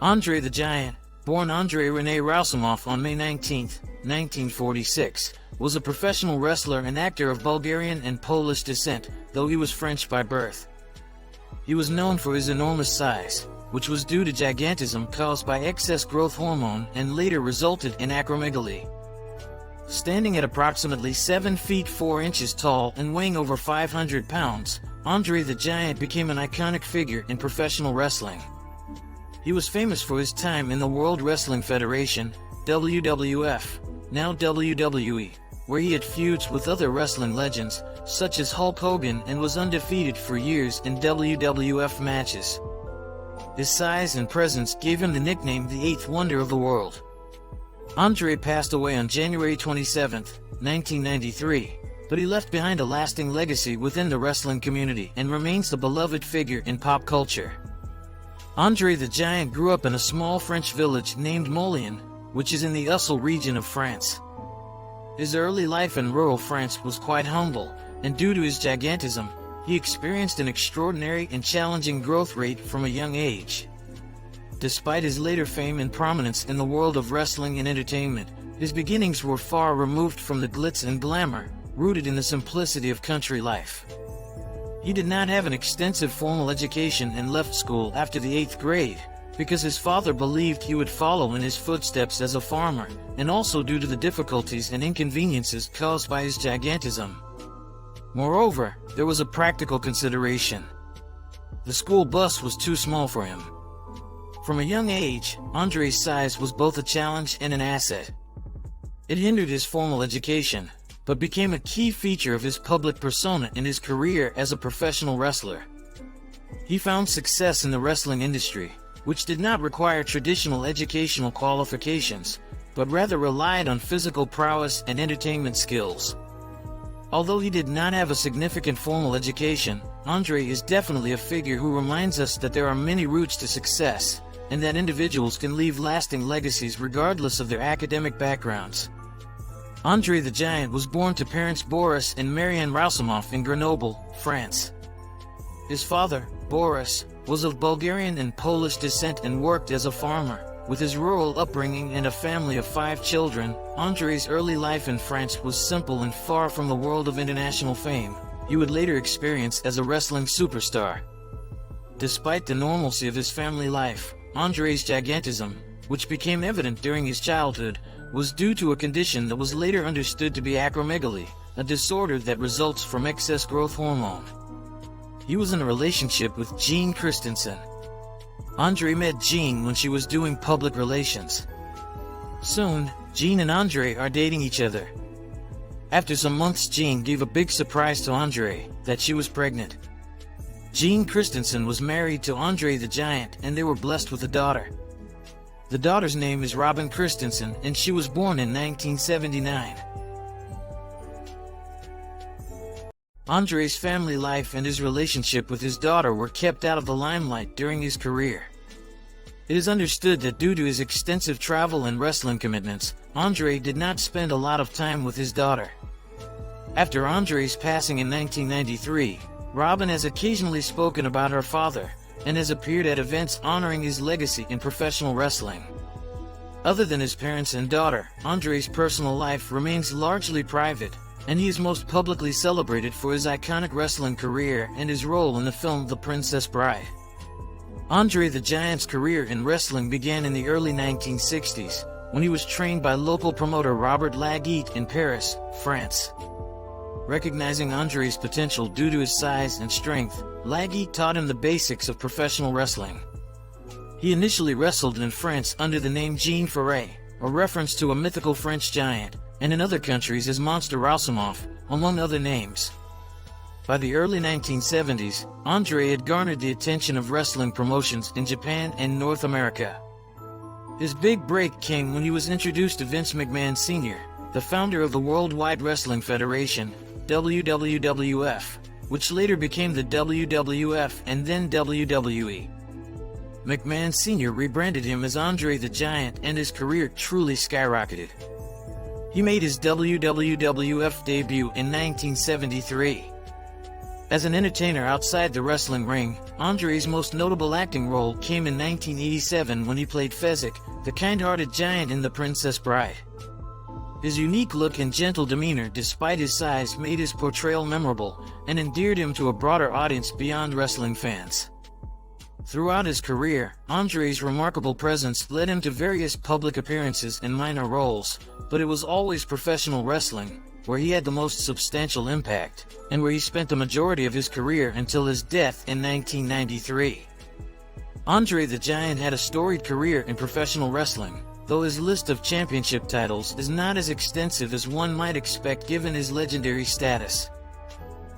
André the Giant, born Andrei René Rousimov on May 19, 1946, was a professional wrestler and actor of Bulgarian and Polish descent, though he was French by birth. He was known for his enormous size, which was due to gigantism caused by excess growth hormone and later resulted in acromegaly. Standing at approximately 7 feet 4 inches tall and weighing over 500 pounds, André the Giant became an iconic figure in professional wrestling. He was famous for his time in the World Wrestling Federation, WWF, now WWE, where he had feuds with other wrestling legends, such as Hulk Hogan, and was undefeated for years in WWF matches. His size and presence gave him the nickname the Eighth Wonder of the World. André passed away on January 27, 1993, but he left behind a lasting legacy within the wrestling community and remains a beloved figure in pop culture. André the Giant grew up in a small French village named Moulins, which is in the Ussel region of France. His early life in rural France was quite humble, and due to his gigantism, he experienced an extraordinary and challenging growth rate from a young age. Despite his later fame and prominence in the world of wrestling and entertainment, his beginnings were far removed from the glitz and glamour, rooted in the simplicity of country life. He did not have an extensive formal education and left school after the 8th grade, because his father believed he would follow in his footsteps as a farmer, and also due to the difficulties and inconveniences caused by his gigantism. Moreover, there was a practical consideration. The school bus was too small for him. From a young age, André's size was both a challenge and an asset. It hindered his formal education, but became a key feature of his public persona in his career as a professional wrestler. He found success in the wrestling industry, which did not require traditional educational qualifications, but rather relied on physical prowess and entertainment skills. Although he did not have a significant formal education, André is definitely a figure who reminds us that there are many routes to success, and that individuals can leave lasting legacies regardless of their academic backgrounds. André the Giant was born to parents Boris and Marianne Rousimov in Grenoble, France. His father, Boris, was of Bulgarian and Polish descent and worked as a farmer. With his rural upbringing and a family of 5 children, André's early life in France was simple and far from the world of international fame he would later experience as a wrestling superstar. Despite the normalcy of his family life, André's gigantism, which became evident during his childhood, was due to a condition that was later understood to be acromegaly, a disorder that results from excess growth hormone. He was in a relationship with Jean Christensen. André met Jean when she was doing public relations. Soon, Jean and André are dating each other. After some months, Jean gave a big surprise to André, that she was pregnant. Jean Christensen was married to André the Giant, and they were blessed with a daughter. The daughter's name is Robin Christensen, and she was born in 1979. André's family life and his relationship with his daughter were kept out of the limelight during his career. It is understood that due to his extensive travel and wrestling commitments, André did not spend a lot of time with his daughter. After André's passing in 1993, Robin has occasionally spoken about her father, and has appeared at events honoring his legacy in professional wrestling. Other than his parents and daughter, André's personal life remains largely private, and he is most publicly celebrated for his iconic wrestling career and his role in the film The Princess Bride. André the Giant's career in wrestling began in the early 1960s, when he was trained by local promoter Robert Laguitte in Paris, France. Recognizing André's potential due to his size and strength, Laguitte taught him the basics of professional wrestling. He initially wrestled in France under the name Jean Ferret, a reference to a mythical French giant, and in other countries as Monster Rousimov, among other names. By the early 1970s, André had garnered the attention of wrestling promotions in Japan and North America. His big break came when he was introduced to Vince McMahon Sr., the founder of the Worldwide Wrestling Federation, WWF, which later became the WWF and then WWE. McMahon Sr. rebranded him as André the Giant, and his career truly skyrocketed. He made his WWF debut in 1973. As an entertainer outside the wrestling ring, Andre's most notable acting role came in 1987 when he played Fezzik, the kind-hearted giant in The Princess Bride. His unique look and gentle demeanor despite his size made his portrayal memorable and endeared him to a broader audience beyond wrestling fans. Throughout his career, Andre's remarkable presence led him to various public appearances and minor roles, but it was always professional wrestling, where he had the most substantial impact, and where he spent the majority of his career until his death in 1993. Andre the Giant had a storied career in professional wrestling, though his list of championship titles is not as extensive as one might expect given his legendary status.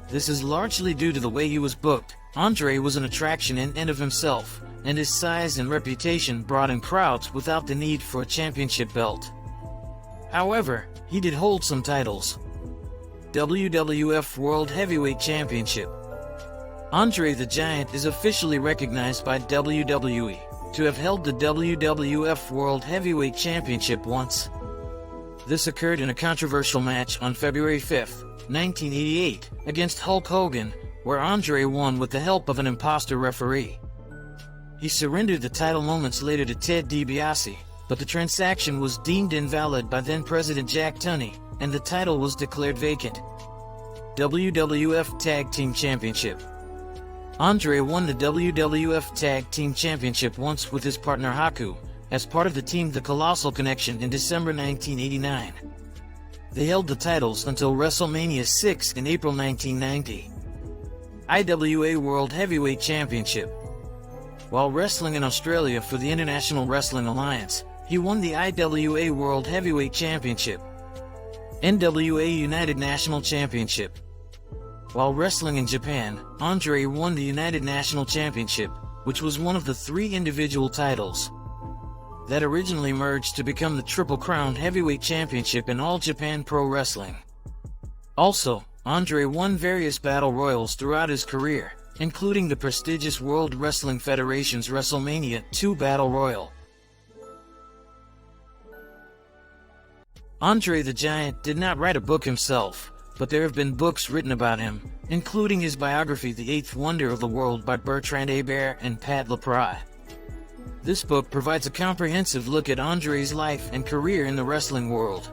This is largely due to the way he was booked. Andre was an attraction in and of himself, and his size and reputation brought in crowds without the need for a championship belt. However, he did hold some titles. WWF World Heavyweight Championship. Andre the Giant is officially recognized by WWE to have held the WWF World Heavyweight Championship once. This occurred in a controversial match on February 5, 1988, against Hulk Hogan, where Andre won with the help of an imposter referee. He surrendered the title moments later to Ted DiBiase, but the transaction was deemed invalid by then-President Jack Tunney, and the title was declared vacant. WWF Tag Team Championship. Andre won the WWF Tag Team Championship once with his partner Haku, as part of the team The Colossal Connection in December 1989. They held the titles until WrestleMania 6 in April 1990. IWA World Heavyweight Championship. While wrestling in Australia for the International Wrestling Alliance, he won the IWA World Heavyweight Championship. NWA United National Championship. While wrestling in Japan, Andre won the United National Championship, which was one of the 3 individual titles that originally merged to become the Triple Crown Heavyweight Championship in All Japan Pro Wrestling. Also, Andre won various battle royals throughout his career, including the prestigious World Wrestling Federation's WrestleMania 2 Battle Royal. Andre the Giant did not write a book himself, but there have been books written about him, including his biography The Eighth Wonder of the World by Bertrand Hébert and Pat LaPrade. This book provides a comprehensive look at Andre's life and career in the wrestling world.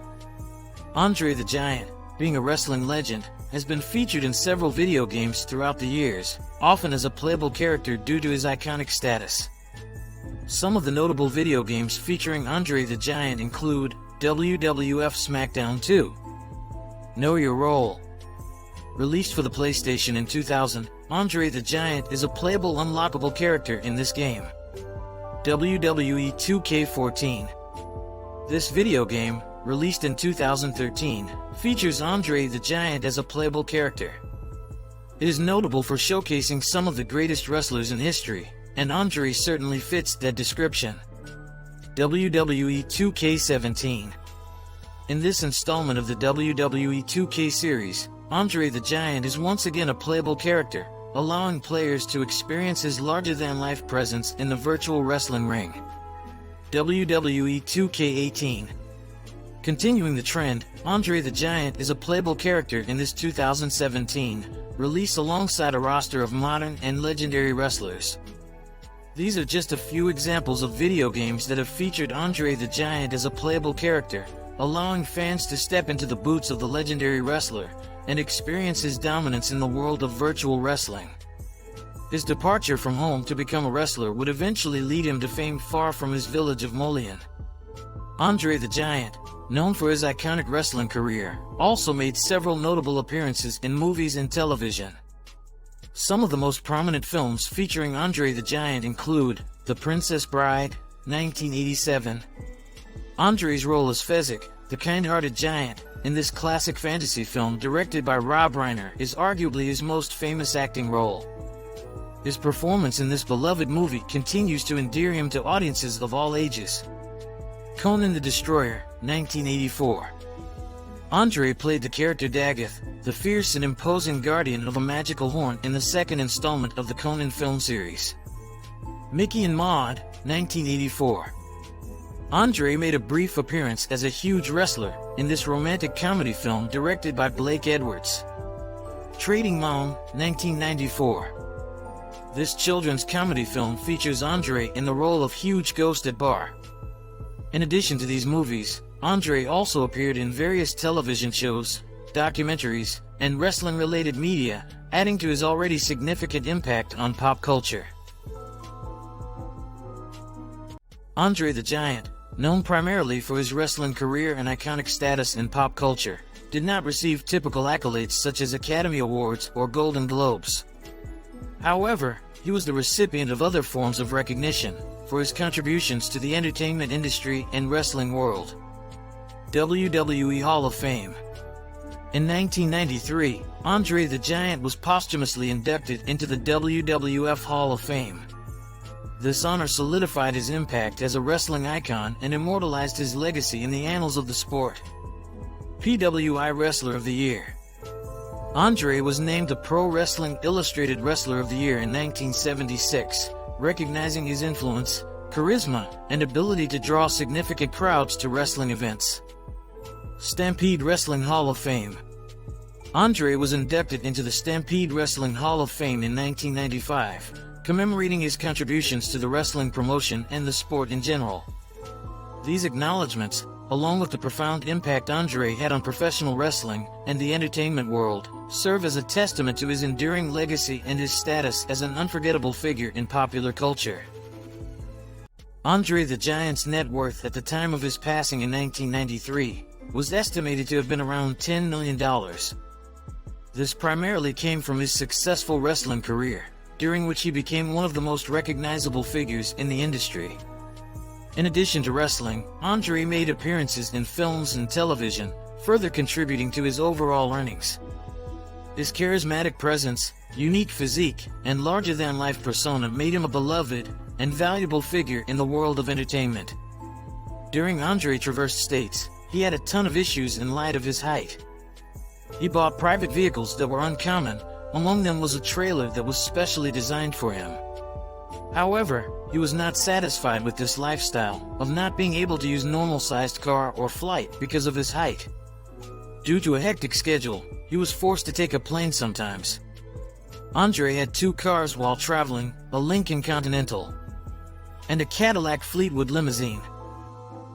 Andre the Giant, being a wrestling legend, has been featured in several video games throughout the years, often as a playable character due to his iconic status. Some of the notable video games featuring Andre the Giant include WWF SmackDown 2, Know Your Role. Released for the PlayStation in 2000, Andre the Giant is a playable unlockable character in this game. WWE 2K14. This video game, released in 2013, features Andre the Giant as a playable character. It is notable for showcasing some of the greatest wrestlers in history, and Andre certainly fits that description. WWE 2K17. In this installment of the WWE 2K series, Andre the Giant is once again a playable character, allowing players to experience his larger-than-life presence in the virtual wrestling ring. WWE 2K18. Continuing the trend, Andre the Giant is a playable character in this 2017 release alongside a roster of modern and legendary wrestlers. These are just a few examples of video games that have featured Andre the Giant as a playable character, allowing fans to step into the boots of the legendary wrestler and experience his dominance in the world of virtual wrestling. His departure from home to become a wrestler would eventually lead him to fame far from his village of Molian. Andre the Giant, known for his iconic wrestling career, also made several notable appearances in movies and television. Some of the most prominent films featuring Andre the Giant include The Princess Bride, 1987. Andre's role as Fezzik, the kind-hearted giant, in this classic fantasy film directed by Rob Reiner is arguably his most famous acting role. His performance in this beloved movie continues to endear him to audiences of all ages. Conan the Destroyer, 1984. Andre played the character Daggett, the fierce and imposing guardian of a magical horn in the second installment of the Conan film series. Mickey and Maude, 1984. Andre made a brief appearance as a huge wrestler in this romantic comedy film directed by Blake Edwards. Trading Mom, 1994. This children's comedy film features André in the role of Huge Ghost at Bar. In addition to these movies, André also appeared in various television shows, documentaries, and wrestling-related media, adding to his already significant impact on pop culture. André the Giant, known primarily for his wrestling career and iconic status in pop culture, did not receive typical accolades such as Academy Awards or Golden Globes. However, he was the recipient of other forms of recognition for his contributions to the entertainment industry and wrestling world. WWE Hall of Fame. In 1993, André the Giant was posthumously inducted into the WWF Hall of Fame. This honor solidified his impact as a wrestling icon and immortalized his legacy in the annals of the sport. PWI Wrestler of the Year. André was named the Pro Wrestling Illustrated Wrestler of the Year in 1976, recognizing his influence, charisma, and ability to draw significant crowds to wrestling events. Stampede Wrestling Hall of Fame. André was inducted into the Stampede Wrestling Hall of Fame in 1995, commemorating his contributions to the wrestling promotion and the sport in general. These acknowledgments, along with the profound impact André had on professional wrestling and the entertainment world, serve as a testament to his enduring legacy and his status as an unforgettable figure in popular culture. André the Giant's net worth at the time of his passing in 1993 was estimated to have been around $10 million. This primarily came from his successful wrestling career, during which he became one of the most recognizable figures in the industry. In addition to wrestling, André made appearances in films and television, further contributing to his overall earnings. His charismatic presence, unique physique, and larger-than-life persona made him a beloved and valuable figure in the world of entertainment. During André traversed states, he had a ton of issues in light of his height. He bought private vehicles that were uncommon. Among them was a trailer that was specially designed for him. However, he was not satisfied with this lifestyle of not being able to use normal-sized car or flight because of his height. Due to a hectic schedule, he was forced to take a plane sometimes. André had two cars while traveling, a Lincoln Continental and a Cadillac Fleetwood limousine.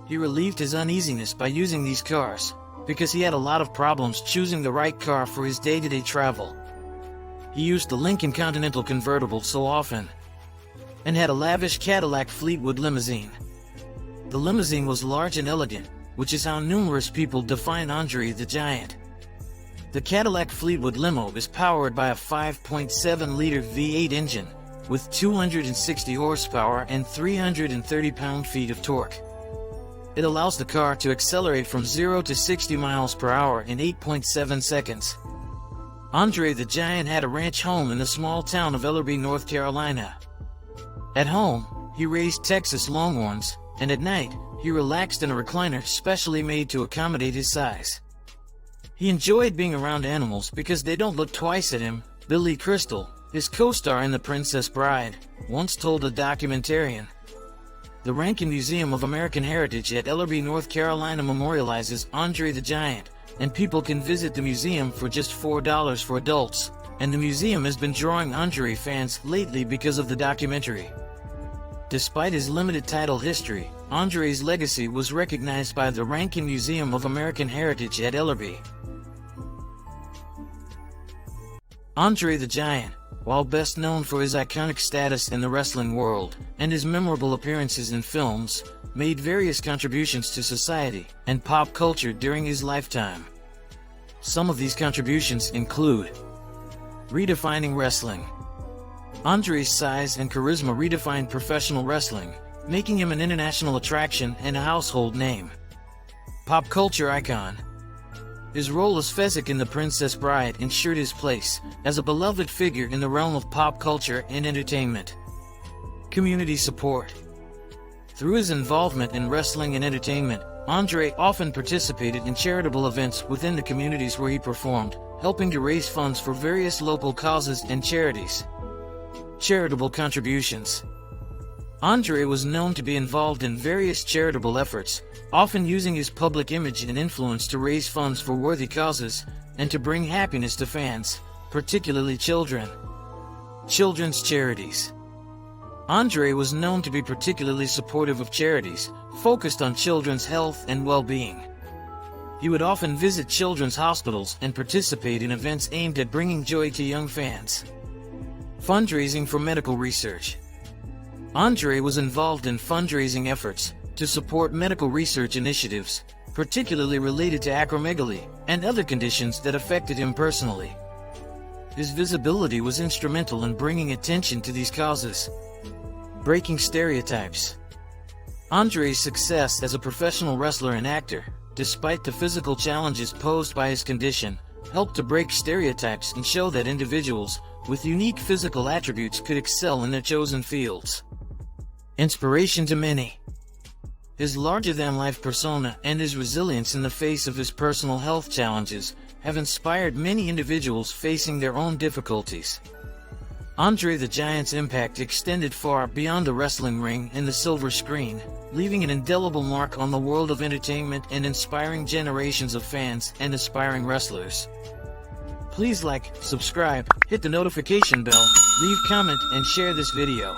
He relieved his uneasiness by using these cars, because he had a lot of problems choosing the right car for his day-to-day travel. He used the Lincoln Continental convertible so often, and had a lavish Cadillac Fleetwood limousine. The limousine was large and elegant, which is how numerous people define André the Giant. The Cadillac Fleetwood limo is powered by a 5.7-liter V8 engine, with 260 horsepower and 330 pound-feet of torque. It allows the car to accelerate from 0 to 60 miles per hour in 8.7 seconds. André the Giant had a ranch home in the small town of Ellerbe, North Carolina. At home, he raised Texas Longhorns, and at night, he relaxed in a recliner specially made to accommodate his size. He enjoyed being around animals because they don't look twice at him, Billy Crystal, his co-star in The Princess Bride, once told a documentarian. The Rankin Museum of American Heritage at Ellerbe, North Carolina memorializes André the Giant, and people can visit the museum for just $4 for adults, and the museum has been drawing André fans lately because of the documentary. Despite his limited title history, André's legacy was recognized by the Rankin Museum of American Heritage at Ellerbe. André the Giant, while best known for his iconic status in the wrestling world and his memorable appearances in films, made various contributions to society and pop culture during his lifetime. Some of these contributions include redefining wrestling. André's size and charisma redefined professional wrestling, making him an international attraction and a household name. Pop culture icon. His role as Fezzik in The Princess Bride ensured his place as a beloved figure in the realm of pop culture and entertainment. Community support. Through his involvement in wrestling and entertainment, André often participated in charitable events within the communities where he performed, helping to raise funds for various local causes and charities. Charitable contributions. André was known to be involved in various charitable efforts, often using his public image and influence to raise funds for worthy causes and to bring happiness to fans. particularly children. Children's charities. André was known to be particularly supportive of charities, focused on children's health and well-being. He would often visit children's hospitals and participate in events aimed at bringing joy to young fans. Fundraising for medical research. André was involved in fundraising efforts to support medical research initiatives, particularly related to acromegaly and other conditions that affected him personally. His visibility was instrumental in bringing attention to these causes. Breaking stereotypes. André's success as a professional wrestler and actor, despite the physical challenges posed by his condition, helped to break stereotypes and show that individuals with unique physical attributes could excel in their chosen fields. Inspiration to many. His larger-than-life persona and his resilience in the face of his personal health challenges have inspired many individuals facing their own difficulties. André the Giant's impact extended far beyond the wrestling ring and the silver screen, leaving an indelible mark on the world of entertainment and inspiring generations of fans and aspiring wrestlers. Please like, subscribe, hit the notification bell, leave comment, and share this video.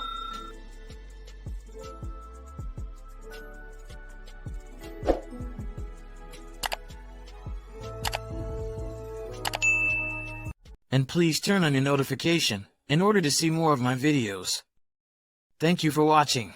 And please turn on your notification in order to see more of my videos. Thank you for watching.